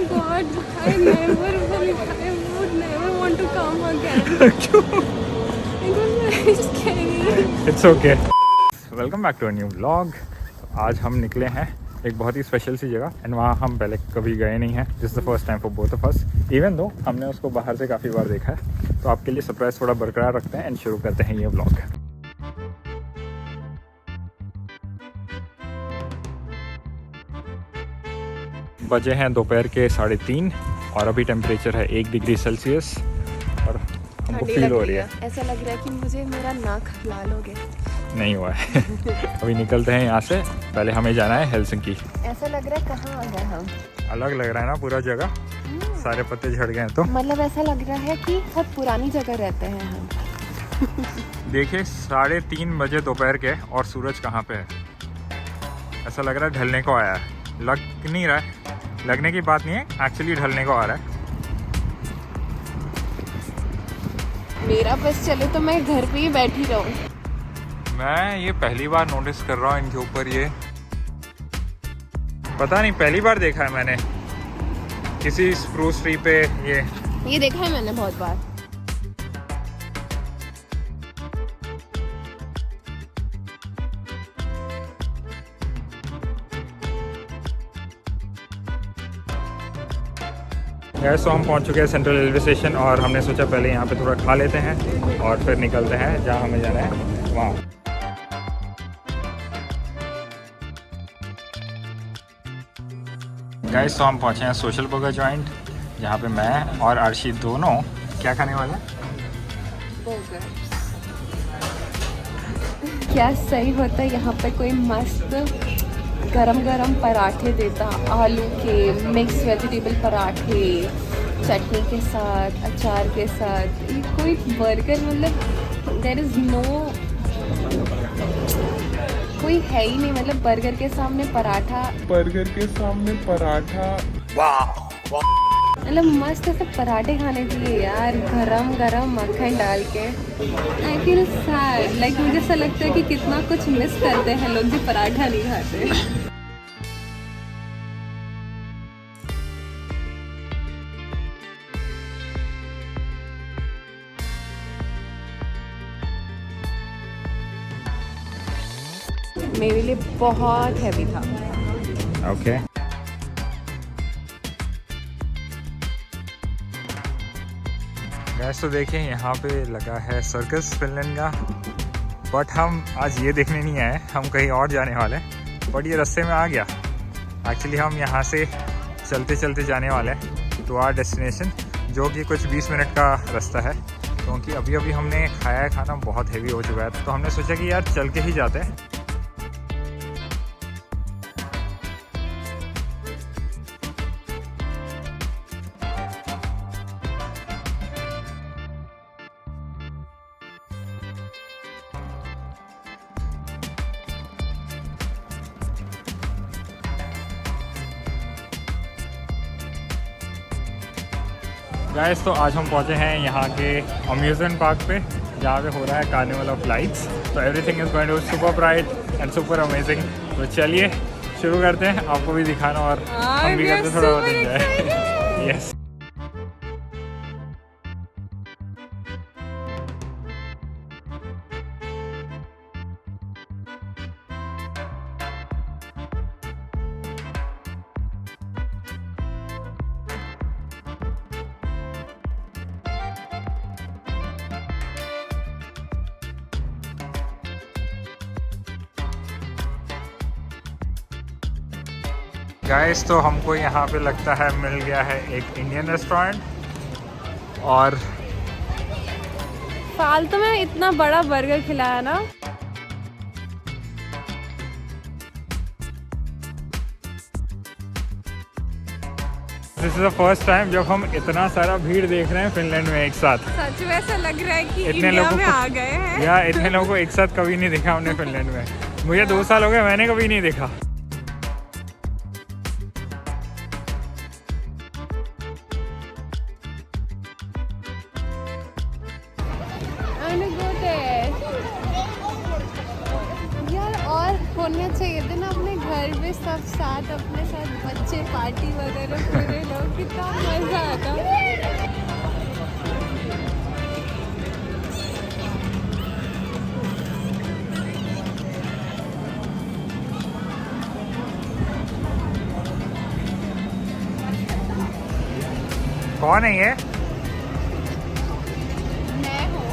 God, I would never want to come again. क्यों? It was very scary. It's okay. Welcome back to a new vlog. आज हम निकले हैं एक बहुत ही स्पेशल सी जगह एंड वहाँ हम पहले कभी गए नहीं हैं। This is the first time for both of us, even though हमने उसको बाहर से काफ़ी बार देखा है। तो आपके लिए सरप्राइज थोड़ा बरकरार रखते हैं एंड शुरू करते हैं ये व्लॉग। बजे हैं दोपहर के 3:30 और अभी टेम्परेचर है 1 डिग्री सेल्सियस और हमको फील हो रही है। ऐसा लग रहा है कि मुझे मेरा नाक लाल हो गया। नहीं हुआ है। अभी निकलते हैं यहाँ से। पहले हमें जाना है हेलसिंकी। ऐसा लग रहा है कहाँ आ गए हम। अलग लग रहा है ना पूरा जगह, सारे पत्ते झड़ गए हैं। तो मतलब ऐसा लग रहा है कि बहुत पुरानी जगह रहते हैं हम। देखिए 3:30 बजे दोपहर के और सूरज कहाँ पे है। ऐसा लग रहा है ढलने को आया है। लग नहीं रहा है, लगने की बात नहीं है, एक्चुअली ढलने को आ रहा है। मेरा बस चले तो मैं घर पे ही बैठी रहूं। मैं ये पहली बार नोटिस कर रहा हूँ इनके ऊपर। ये पता नहीं, पहली बार देखा है मैंने किसी स्प्रूस ट्री पे ये देखा है मैंने बहुत बार। गैस। तो हम पहुंच चुके हैं सेंट्रल रेलवे स्टेशन और हमने सोचा पहले यहाँ पे थोड़ा खा लेते हैं और फिर निकलते हैं जहाँ हमें जाना है वहाँ। गैस तो हम पहुँचे हैं सोशल बर्गर जॉइंट, जहाँ पे मैं और अर्शी दोनों क्या खाने वाले हैं। क्या सही होता है यहाँ पे कोई मस्त गरम गरम पराठे देता, आलू के मिक्स वेजिटेबल पराठे चटनी के साथ, अचार के साथ। ये कोई बर्गर मतलब देयर इज़ नो, कोई है ही नहीं। मतलब बर्गर के सामने पराठा, मतलब मस्त ऐसे पराठे खाने चाहिए यार, गरम गरम मक्खन डाल के। आई फील सैड, लाइक मुझे ऐसा लगता है कि कितना कुछ मिस करते हैं लोग जो पराठा नहीं खाते। मेरे लिए बहुत हैवी था। ओके। गैस तो देखिए यहाँ पे लगा है सर्कस फिनलैंड का, बट हम आज ये देखने नहीं आए, हम कहीं और जाने वाले हैं। बट ये रास्ते में आ गया। एक्चुअली हम यहाँ से चलते चलते जाने वाले हैं टू आवर डेस्टिनेशन, जो कि कुछ 20 मिनट का रास्ता है। क्योंकि अभी अभी हमने खाया है, खाना बहुत हेवी हो चुका है, तो हमने सोचा कि यार चल के ही जाते हैं। गाइस तो आज हम पहुंचे हैं यहाँ के अम्यूजमेंट पार्क पे, जहाँ पे हो रहा है कार्निवल ऑफ लाइट्स। तो everything is going to super bright and super amazing. तो चलिए शुरू करते हैं, आपको भी दिखाना और हम भी करते थोड़ा बहुत एंजॉय। यस। गाइस तो हमको यहाँ पे लगता है मिल गया है एक इंडियन रेस्टोरेंट। और फालतू में इतना बड़ा बर्गर खिलाया ना। This is the first time जब हम इतना सारा भीड़ देख रहे हैं फिनलैंड में एक साथ। सच में ऐसा लग रहा है कि इतने इंडिया लोगों में को आ गए हैं। यार इतने लोगों को एक साथ कभी नहीं देखा हमने फिनलैंड में। मुझे 2 साल हो गए, मैंने कभी नहीं देखा। यार और होने चाहिए थे ना अपने घर घर में सब साथ अपने साथ बच्चे पार्टी वगैरह पूरे लोग, कितना मजा आता। कौन है ये? मैं हूँ।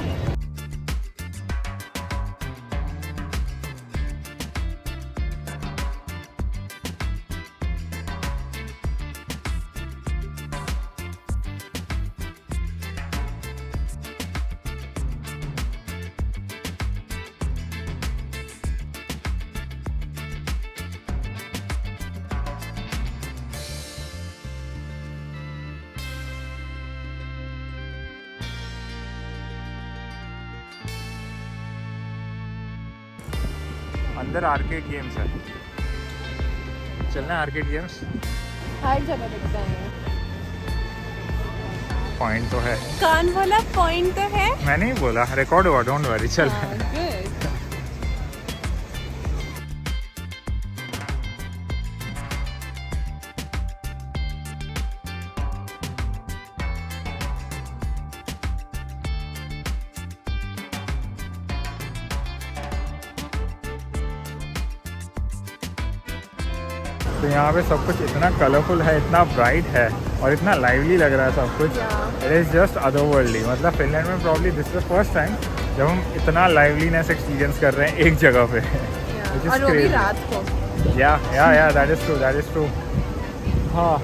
अंदर आर्केड गेम्स है, चलना है आर्केड गेम्स। हर जगह दिखता है। पॉइंट तो है। कान बोला पॉइंट तो है। मैं नहीं बोला, रिकॉर्ड हुआ, डोंट वरी। चल हाँ, good. तो यहाँ पे सब कुछ इतना कलरफुल है, इतना ब्राइट है और इतना लाइवली लग रहा है सब कुछ। It is just otherworldly. मतलब फिनलैंड में probably this is the first time जब हम इतना लाइवलीनेस एक्सपीरियंस कर रहे हैं एक जगह पे। और वो भी रात को। या दैट इज़ ट्रू। हाँ,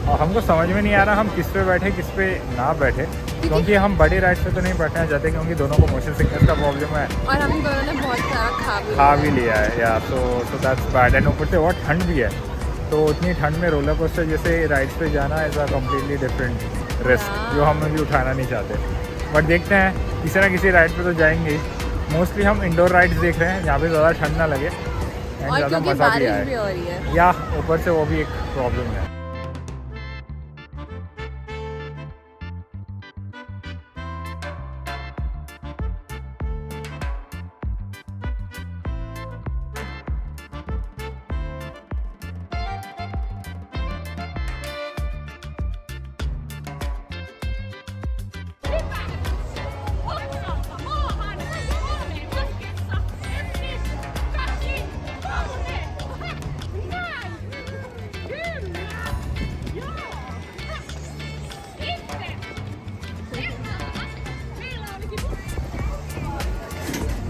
और हमको समझ में नहीं आ रहा हम किस पे बैठे किस पे ना बैठे, क्योंकि हम बड़े राइड्स पे तो नहीं बैठना चाहते क्योंकि दोनों को मोशन सिकनेस का प्रॉब्लम है और हम दोनों ने बहुत सारा खा भी लिया है। या तो दैट्स बैड। एंड ऊपर से बहुत ठंड भी है, तो उतनी ठंड में रोलर कोस्टर जैसे राइड्स पे जाना is a completely different risk जो हम भी उठाना नहीं चाहते। बट देखते हैं, किसी ना किसी राइड पे तो जाएंगे ही। मोस्टली हम इंडोर राइड्स देख रहे हैं जहाँ पे ज़्यादा ठंड ना लगे एंड ज़्यादा मज़ा भी आए। या ऊपर से वो भी एक प्रॉब्लम है।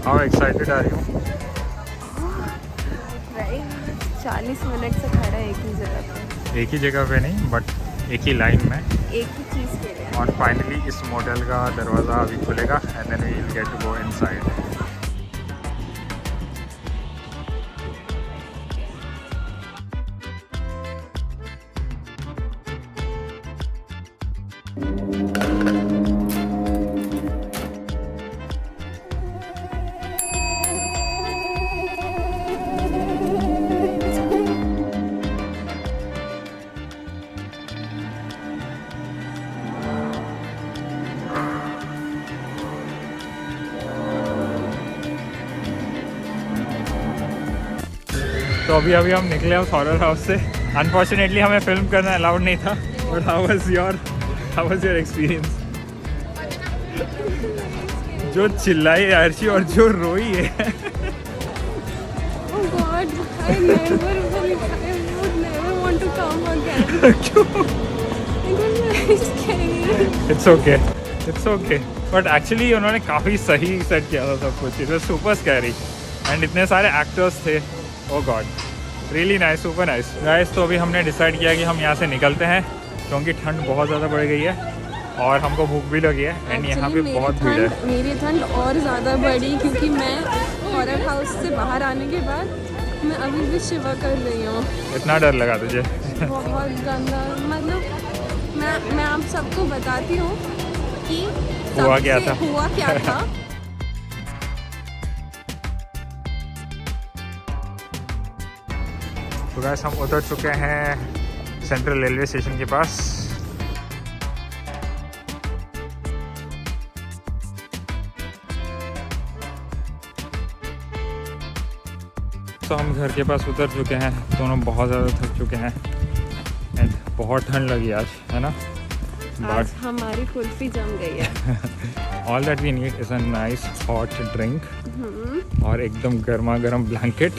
How excited are you? 40 minute से खड़ा है एक ही जगह पे। एक ही जगह पे नहीं, बट एक ही लाइन में, एक ही चीज़ के लिए। और फाइनली इस मोटेल का दरवाज़ा अभी खुलेगा and then we will get to go inside. तो अभी हम निकले उस हॉरर हाउस से। अनफॉर्चुनेटली हमें फिल्म करना अलाउड नहीं था। But how was your experience? जो चिल्लाई अर्शी और जो रोई है। Oh God, I would never want to come again. क्यों? It was very scary. It's okay. But actually उन्होंने काफ़ी सही सेट किया था सब कुछ। It was super scary and इतने सारे एक्टर्स थे। Oh god, really nice, super nice guys. तो अभी हमने डिसाइड किया कि हम यहाँ से निकलते हैं क्योंकि ठंड बहुत ज़्यादा बढ़ गई है और हमको भूख भी लगी है एंड यहाँ पे बहुत भीड़ है। मेरी ठंड और ज़्यादा बढ़ी क्योंकि मैं हॉरर हाउस से बाहर आने के बाद मैं अभी भी शिवर कर रही हूँ। इतना डर लगा तुझे? बहुत गंदा। मतलब मैं आप सबको बताती हूँ कि हुआ क्या था। तो गाइस हम उतर चुके हैं सेंट्रल रेलवे स्टेशन के पास। तो हम घर के पास उतर चुके हैं, दोनों बहुत ज़्यादा थक चुके हैं एंड बहुत ठंड लगी आज, है ना। आज हमारी कुल्फी जम गई है। All that we need is a nice hot drink और एकदम गर्मा गर्म ब्लैंकेट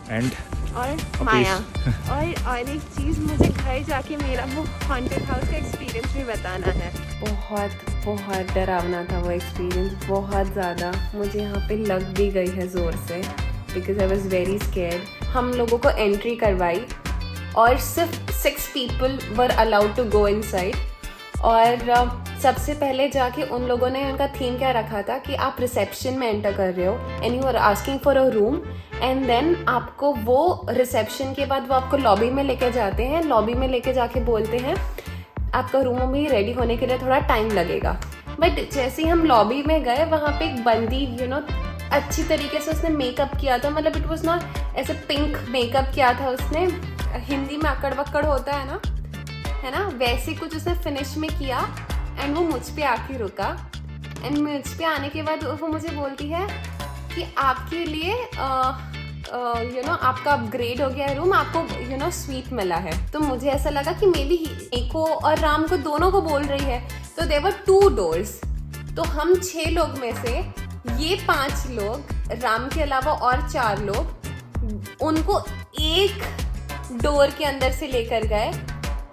एंड और माया और एक चीज़, मुझे घर जाके मेरा वो हॉन्टेड हाउस का एक्सपीरियंस भी बताना है। बहुत डरावना था वो एक्सपीरियंस, बहुत ज़्यादा। मुझे यहाँ पे लग भी गई है ज़ोर से, because I was very scared. हम लोगों को एंट्री करवाई और सिर्फ 6 people were allowed to go inside. और सबसे पहले जाके उन लोगों ने, उनका थीम क्या रखा था कि आप रिसेप्शन में एंटर कर रहे हो and you are asking for a room and then आपको वो रिसेप्शन के बाद वो आपको लॉबी में लेके जाते हैं। लॉबी में लेके जाके बोलते हैं आपका रूम भी रेडी होने के लिए थोड़ा टाइम लगेगा। बट जैसे ही हम लॉबी में गए, वहाँ पे एक बंदी अच्छी तरीके से उसने मेकअप किया था, मतलब इट वॉज नॉट ऐसे पिंक मेकअप किया था उसने, हिंदी में अकड़ बक्कड़ होता है ना, वैसे कुछ उसने फिनिश में किया एंड वो मुझ पे आके रुका एंड मुझ पे आने के बाद वो मुझे बोलती है कि आपके लिए आपका अपग्रेड हो गया है रूम, आपको स्वीट मिला है। तो मुझे ऐसा लगा कि मे बी एको और राम को, दोनों को बोल रही है। तो देयर वर 2 doors, तो हम 6 लोग में से ये 5 लोग, राम के अलावा और 4 लोग, उनको एक डोर के अंदर से लेकर गए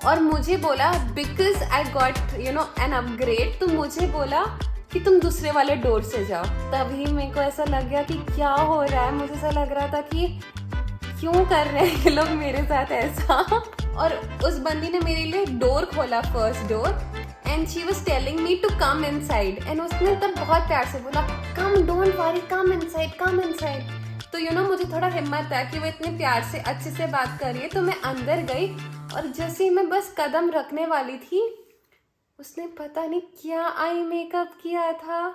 और मुझे बोला because I got an upgrade, तो मुझे बोला कि तुम दूसरे वाले डोर से जाओ। तभी मेरे को ऐसा लग गया कि क्या हो रहा है। मुझे ऐसा लग रहा था कि क्यों कर रहे हैं ये लोग मेरे साथ ऐसा। और उस बंदी ने मेरे लिए डोर खोला, first door, and she was telling me to come inside and उसने तब बहुत प्यार से बोला come, don't worry, come inside, come inside. तो मुझे थोड़ा हिम्मत है कि वो इतने प्यार से अच्छे से बात कर रही है। तो मैं अंदर गई और जैसे ही मैं बस कदम रखने वाली थी, उसने पता नहीं क्या आई मेकअप किया था,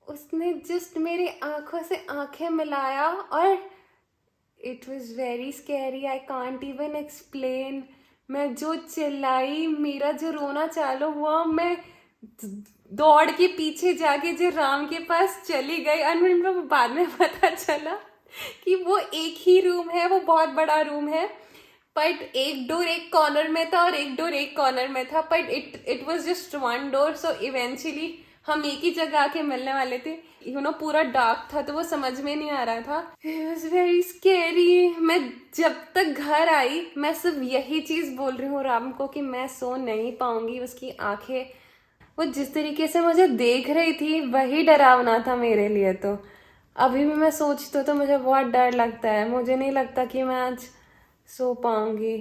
उसने जस्ट मेरी आंखों से आंखें मिलाया और it was very scary, I can't even explain. मैं जो चिल्लाई, मेरा जो रोना चालू हुआ, मैं दौड़ के पीछे जाके जो राम के पास चली गई। और बाद में पता चला कि वो एक ही रूम है, वो बहुत बड़ा रूम है, बट एक डोर एक कॉर्नर में था और एक डोर एक कॉर्नर में था, but it was just 1 door। So eventually हम एक ही जगह आके मिलने वाले थे। पूरा डार्क था तो वो समझ में नहीं आ रहा था। It was very scary. मैं जब तक घर आई, मैं सिर्फ यही चीज़ बोल रही हूँ राम को कि मैं सो नहीं पाऊंगी। उसकी आंखें, वो जिस तरीके से मुझे देख रही थी, वही डरावना था मेरे लिए। तो अभी भी मैं सोचती तो मुझे बहुत डर लगता है। मुझे नहीं लगता कि मैं आज सो पाऊंगी।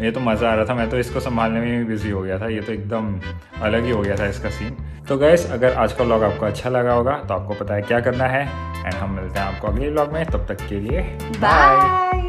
ये तो मज़ा आ रहा था, मैं तो इसको संभालने में भी बिजी हो गया था। ये तो एकदम अलग ही हो गया था इसका सीन। तो गाइस, अगर आज का व्लॉग आपको अच्छा लगा होगा तो आपको पता है क्या करना है एंड हम मिलते हैं आपको अगले व्लॉग में। तब तक के लिए बाय।